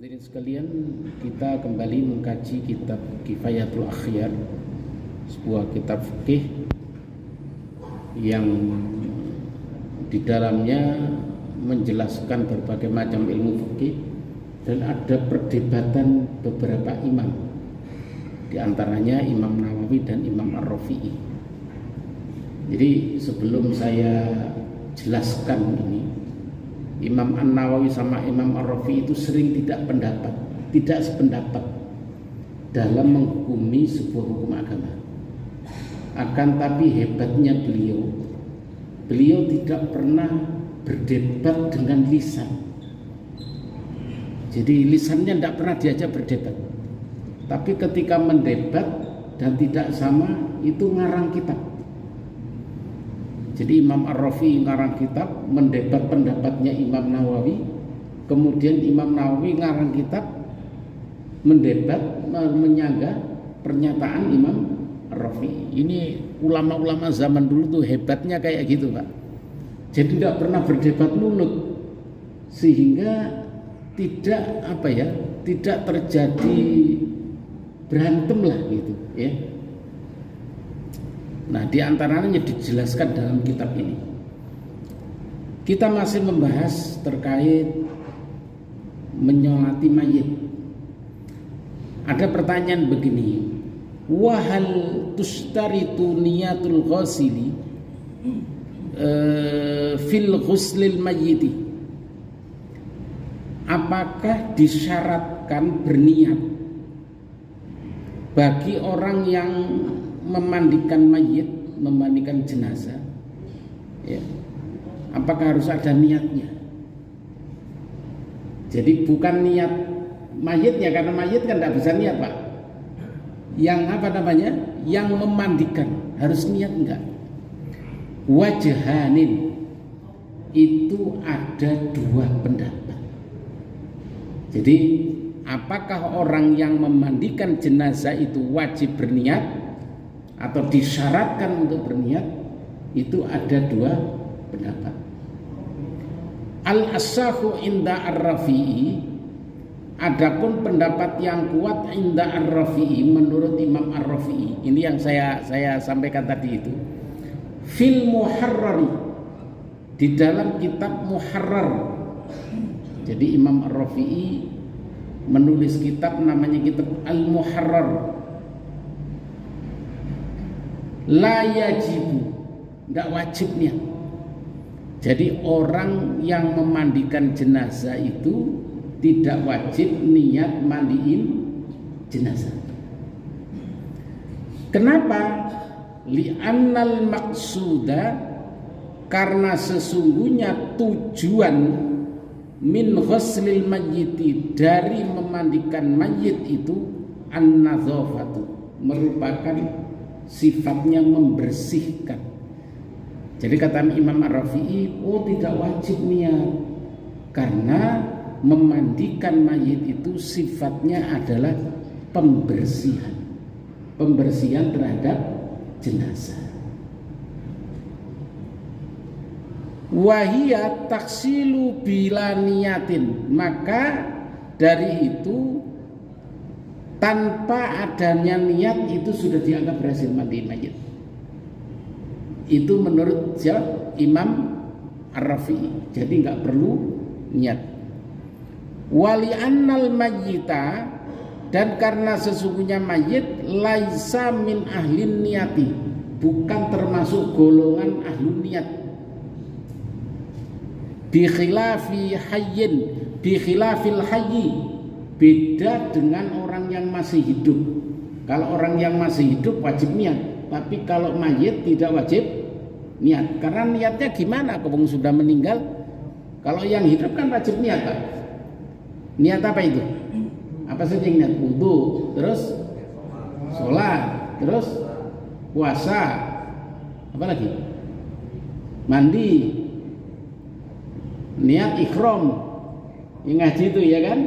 Hadirin sekalian, kita kembali mengkaji kitab Kifayatul Akhyar, sebuah kitab fikih yang di dalamnya menjelaskan berbagai macam ilmu fikih dan ada perdebatan beberapa imam, di antaranya Imam Nawawi dan Imam Ar-Rafi'i. Jadi sebelum saya jelaskan ini, Imam An-Nawawi sama Imam Ar-Rafi'i itu sering tidak sependapat dalam menghukumi sebuah hukum agama. Akan tapi hebatnya beliau tidak pernah berdebat dengan lisan. Jadi lisannya tidak pernah diajak berdebat. Tapi ketika mendebat dan tidak sama, itu ngarang kitab. Jadi Imam Ar-Rafi'i ngarang kitab mendebat pendapatnya Imam Nawawi, kemudian Imam Nawawi ngarang kitab mendebat menyangga pernyataan Imam Ar-Rafi'i. Ini ulama-ulama zaman dulu tuh hebatnya kayak gitu, Pak. Jadi tidak pernah berdebat mulut, sehingga tidak terjadi berantem lah gitu, ya. Nah, di antaranya dijelaskan dalam kitab ini. Kita masih membahas terkait menyolati mayit. Ada pertanyaan begini, wahal tustaritu niyatul ghasili fil ghuslil mayyiti? Apakah disyaratkan berniat bagi orang yang memandikan mayit, memandikan jenazah, ya, apakah harus ada niatnya? Jadi bukan niat mayitnya, karena mayit kan tidak bisa niat, Pak. Yang yang memandikan harus niat enggak? Wajhanin, itu ada dua pendapat. Jadi apakah orang yang memandikan jenazah itu wajib berniat atau disyaratkan untuk berniat? Itu ada dua pendapat. Al-asahu inda Ar-Rafi'i, adapun pendapat yang kuat inda Ar-Rafi'i, menurut Imam Ar-Rafi'i, ini yang saya sampaikan tadi itu, fil muharrari, di dalam kitab Muharrar. Jadi Imam Ar-Rafi'i menulis kitab namanya kitab Al-Muharrar. La yajibu, tidak wajib niat. Jadi orang yang memandikan jenazah itu tidak wajib niat mandiin jenazah. Kenapa? Li'annal maqsuda, karena sesungguhnya tujuan min ghuslil mayyiti, dari memandikan mayit itu, an-nadzafatu, merupakan sifatnya membersihkan. Jadi kata Imam Ar-Rafi'i, tidak wajib niat, karena memandikan mayit itu sifatnya adalah pembersihan terhadap jenazah. Wahia taksilu bila niyatin, maka dari itu tanpa adanya niat itu sudah dianggap berhasil mandi mayit. Itu menurut Imam Ar-Rafi'i. Jadi nggak perlu niat. Wali annal mayyita, dan karena sesungguhnya mayit laisa min ahlin niyati, bukan termasuk golongan ahlu niat. Bi khilafil hayyi, beda dengan orang yang masih hidup. Kalau orang yang masih hidup wajib niat, tapi kalau mayit tidak wajib niat. Karena niatnya gimana? Kalau sudah meninggal. Kalau yang hidup kan wajib niat, Pak. Niat apa itu? Apa saja yang niat? Wudu, terus sholat, terus puasa, apa lagi? Mandi, niat ikhram, yang ngaji itu ya kan?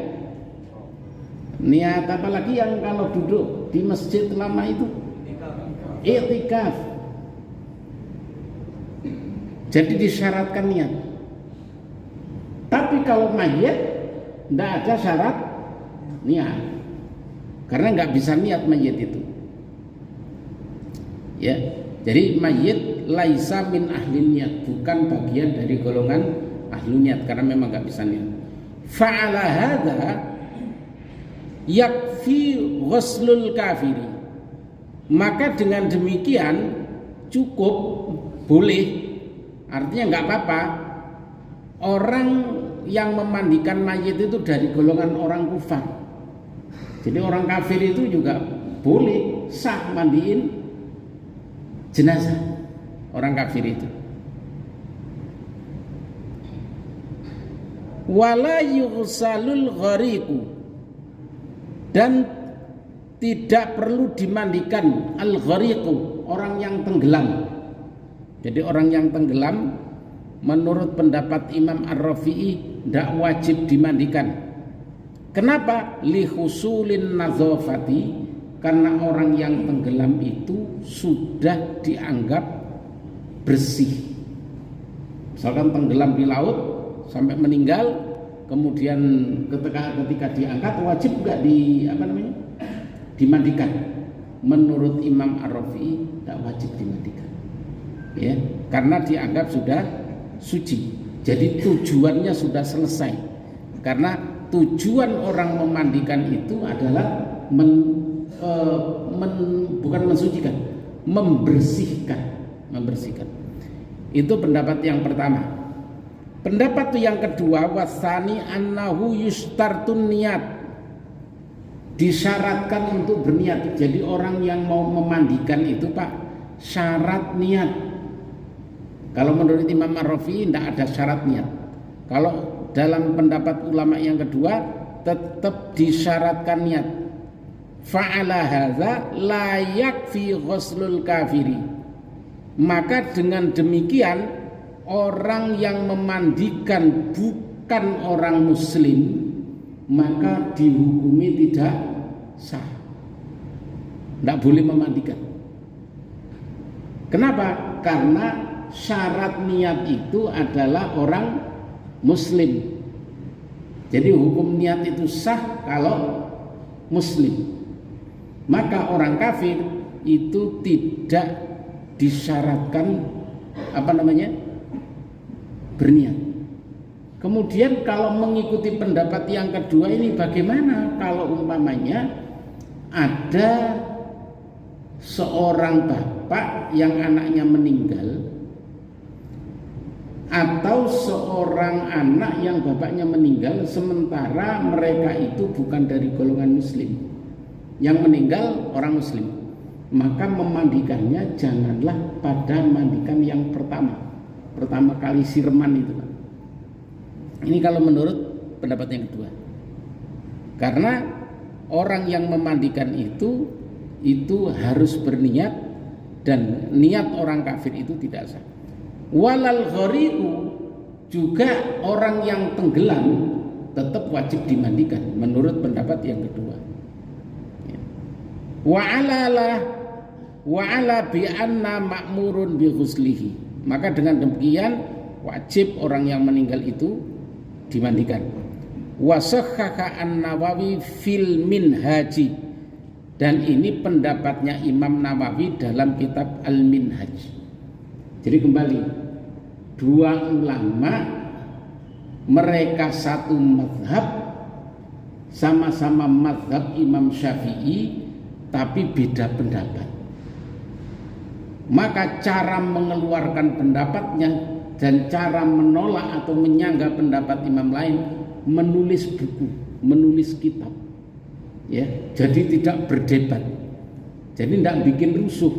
Niat apa lagi yang kalau duduk di masjid lama itu? I'tikaf. Jadi disyaratkan niat. Tapi kalau mayit tidak ada syarat niat, karena nggak bisa niat mayit itu. Ya, jadi mayit laisa min ahli niat, bukan bagian dari golongan ahli niat karena memang nggak bisa niat. Fa'ala hadza yakfi ghuslul kafiri. Maka dengan demikian cukup, boleh, artinya nggak apa-apa orang yang memandikan mayit itu dari golongan orang kufar. Jadi orang kafir itu juga boleh sah mandiin jenazah orang kafir itu. Wala yughsalul ghariqu, dan tidak perlu dimandikan al-ghariqu, orang yang tenggelam. Jadi orang yang tenggelam menurut pendapat Imam Ar-Rafi'i tidak wajib dimandikan. Kenapa? Li husulin nadzafati, karena orang yang tenggelam itu sudah dianggap bersih. Misalkan tenggelam di laut sampai meninggal, kemudian ketika diangkat wajib enggak dimandikan. Menurut Imam Ar-Rafi'i tidak wajib dimandikan. Ya, karena dianggap sudah suci. Jadi tujuannya sudah selesai. Karena tujuan orang memandikan itu adalah bukan mensucikan, membersihkan. Itu pendapat yang pertama. Pendapat yang kedua, wasani annahu yustartun niat, disyaratkan untuk berniat. Jadi orang yang mau memandikan itu Pak, syarat niat. Kalau menurut Imam Ar-Rafi'i tidak ada syarat niat. Kalau dalam pendapat ulama yang kedua tetap disyaratkan niat. Fa'ala hadza la yakfi ghuslul kafiri. Maka dengan demikian orang yang memandikan bukan orang muslim maka dihukumi tidak sah. Tidak boleh memandikan. Kenapa? Karena syarat niat itu adalah orang muslim. Jadi hukum niat itu sah kalau muslim. Maka orang kafir itu tidak disyaratkan berniat. Kemudian kalau mengikuti pendapat yang kedua ini bagaimana kalau umpamanya ada seorang bapak yang anaknya meninggal, atau seorang anak yang bapaknya meninggal sementara mereka itu bukan dari golongan muslim, yang meninggal orang muslim, maka memandikannya janganlah pada mandikan yang pertama kali sirman itu Pak. Ini kalau menurut pendapat yang kedua. Karena orang yang memandikan itu harus berniat, dan niat orang kafir itu tidak sah. Walal ghariqu, juga orang yang tenggelam tetap wajib dimandikan menurut pendapat yang kedua. Wa ala bi anna ma'murun bi ghuslihi. Maka dengan demikian wajib orang yang meninggal itu dimandikan. Wa sahhaha an-Nawawi fil Minhaji, dan ini pendapatnya Imam Nawawi dalam kitab Al-Minhaj. Jadi kembali, dua ulama mereka satu mazhab, sama-sama mazhab Imam Syafi'i, tapi beda pendapat. Maka cara mengeluarkan pendapatnya dan cara menolak atau menyanggah pendapat imam lain, menulis buku, menulis kitab. Ya, jadi tidak berdebat. Jadi tidak bikin rusuh.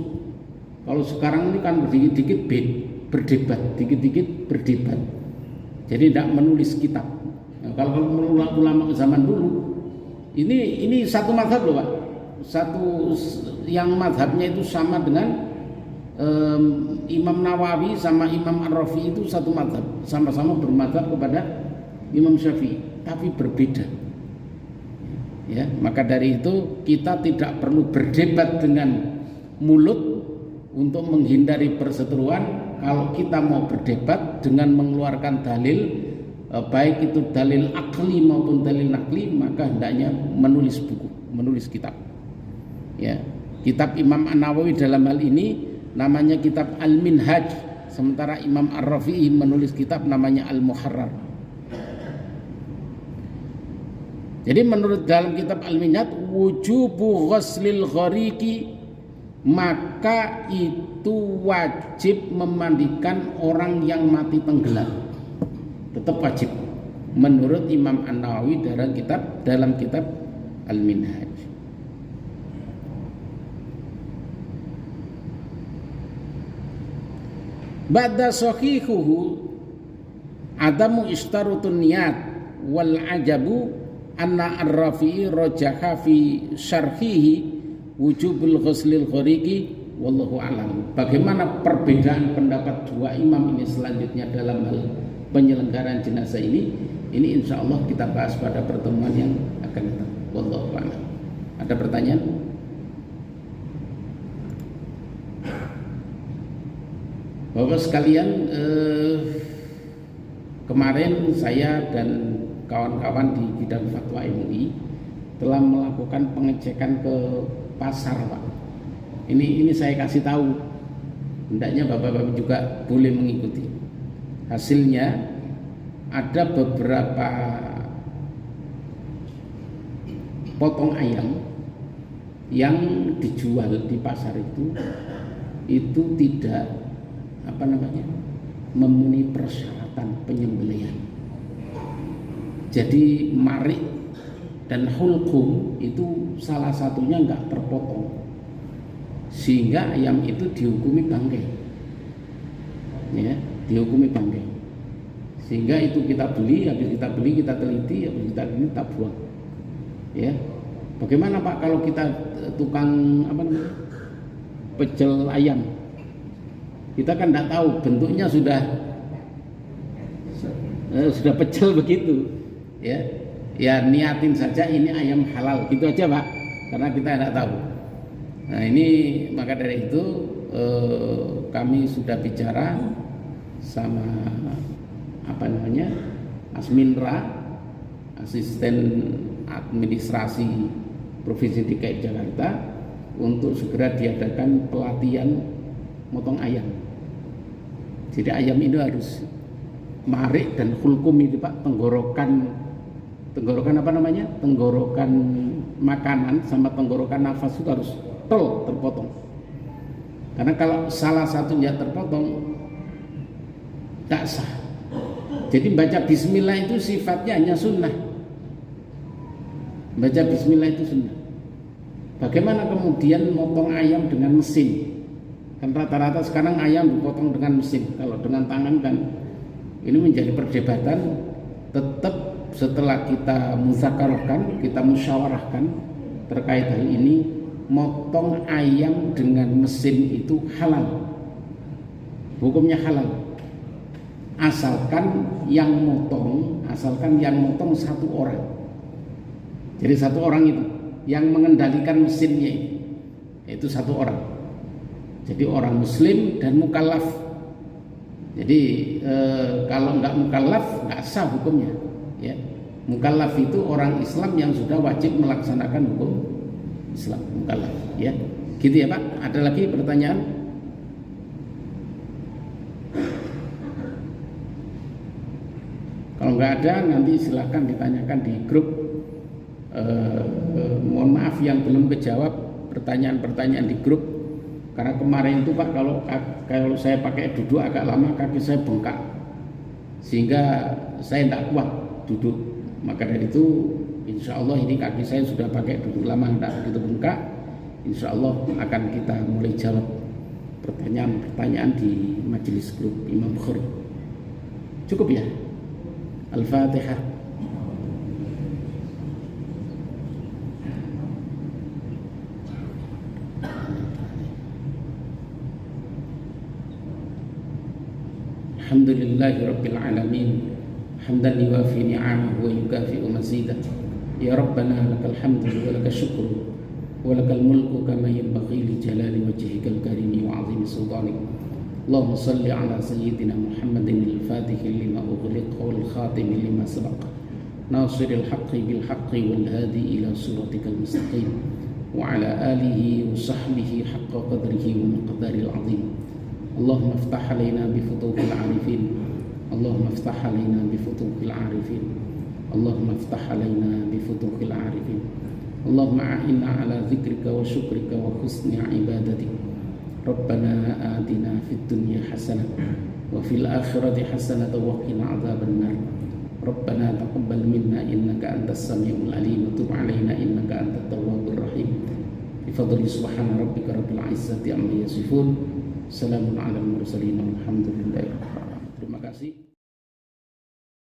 Kalau sekarang ini kan dikit-dikit berdebat, dikit-dikit berdebat. Jadi tidak menulis kitab. Nah, kalau ulama zaman dulu, ini satu mazhab loh Pak. Satu yang mazhabnya itu sama dengan Imam Nawawi sama Imam Ar-Rafi'i itu satu mazhab, sama-sama bermazhab kepada Imam Syafi'i, tapi berbeda. Ya, maka dari itu kita tidak perlu berdebat dengan mulut untuk menghindari perseteruan. Kalau kita mau berdebat dengan mengeluarkan dalil baik itu dalil akli maupun dalil nakli, maka hendaknya menulis buku, menulis kitab. Ya, kitab Imam An-Nawawi dalam hal ini namanya kitab Al-Minhaj, sementara Imam Ar-Rafi'i menulis kitab namanya Al-Muharrar. Jadi menurut dalam kitab Al-Minhaj, wujubu ghuslil ghariqi, maka itu wajib memandikan orang yang mati tenggelam. Tetap wajib menurut Imam An-Nawawi dalam kitab Al-Minhaj. Ba'da sahihuhu adamu istarutun niyat wal ajabu anna ar-Rafi'i rajaha fi syarhihi wujubul ghuslil ghariqi wallahu alam. Bagaimana perbedaan pendapat dua imam ini selanjutnya dalam hal penyelenggaraan jenazah ini insya Allah kita bahas pada pertemuan yang akan datang. Wallahu a'lam. Ada pertanyaan? Bapak sekalian, kemarin saya dan kawan-kawan di bidang fatwa MUI telah melakukan pengecekan ke pasar, Pak. Ini saya kasih tahu, hendaknya bapak-bapak juga boleh mengikuti. Hasilnya ada beberapa potong ayam yang dijual di pasar itu tidak memenuhi persyaratan penyembelihan. Jadi marik dan hulqum itu salah satunya enggak terpotong, sehingga ayam itu dihukumi bangkai. Ya, dihukumi bangkai. Sehingga itu kita beli, habis kita beli kita teliti, habis kita teliti kita buang. Ya. Bagaimana Pak kalau kita tukang pecel ayam? Kita kan tidak tahu, bentuknya sudah pecel begitu. Ya niatin saja ini ayam halal, gitu aja Pak, karena kita tidak tahu. Nah ini maka dari itu kami sudah bicara sama Asminra, asisten administrasi Provinsi DKI Jakarta, untuk segera diadakan pelatihan motong ayam. Jadi ayam itu harus marik dan hulkum itu Pak, tenggorokan makanan sama tenggorokan nafas itu harus terpotong. Karena kalau salah satunya terpotong tak sah. Jadi baca bismillah itu sifatnya hanya sunnah. Baca bismillah itu sunnah. Bagaimana kemudian motong ayam dengan mesin? Kan rata-rata sekarang ayam dipotong dengan mesin. Kalau dengan tangan kan ini menjadi perdebatan. Tetap setelah kita muzakarahkan, kita musyawarahkan terkait hal ini, motong ayam dengan mesin itu halal. Hukumnya halal. Asalkan yang motong satu orang. Jadi satu orang itu yang mengendalikan mesinnya itu satu orang. Jadi orang muslim dan mukallaf. Jadi kalau nggak mukallaf nggak sah hukumnya. Ya, mukallaf itu orang Islam yang sudah wajib melaksanakan hukum Islam, mukallaf. Ya, gitu ya Pak. Ada lagi pertanyaan? Kalau nggak ada nanti silakan ditanyakan di grup. Mohon maaf yang belum kejawab pertanyaan-pertanyaan di grup, karena kemarin itu Pak kalau saya pakai duduk agak lama kaki saya bengkak sehingga saya tidak kuat duduk. Maka dari itu insya Allah ini kaki saya sudah pakai duduk lama tidak begitu bengkak. Insya Allah akan kita mulai jawab pertanyaan-pertanyaan di majelis grup Imam Bukhari. Cukup ya? Al-Fatihah. Alhamdulillahi Rabbil Alamin, hamdan yuwafi ni'amahu wa yukafi'u mazidah. Ya Rabbana lakal hamdu wa lakal syukru wa lakal mulku kama yanbaghi li jalali wajhikal karimi wa 'azimi sultanik. اللهم صل على سيدنا محمد الفاتح لما أغلق والخاتم لما سبق ناصر الحق بالحق والهادي إلى صراطك المستقيم وعلى آله وصحبه حق قدره ومقداره العظيم. اللهم افتح علينا بفتوح العارفين، اللهم افتح علينا بفتوح العارفين، اللهم افتح علينا بفتوح العارفين. اللهم أعنا على ذكرك وشكرك وحسن عبادتك. ربنا آتنا في الدنيا حسنة وفي الآخرة حسنة وقنا عذاب النار. ربنا تقبل منا إنك أنت السميع العليم وتب علينا إنك أنت التواب الرحيم. بفضل سبحان ربك رب العزة عما يصفون. Salamun ala mursalin walhamdulillahi rabbil alamin. Terima kasih.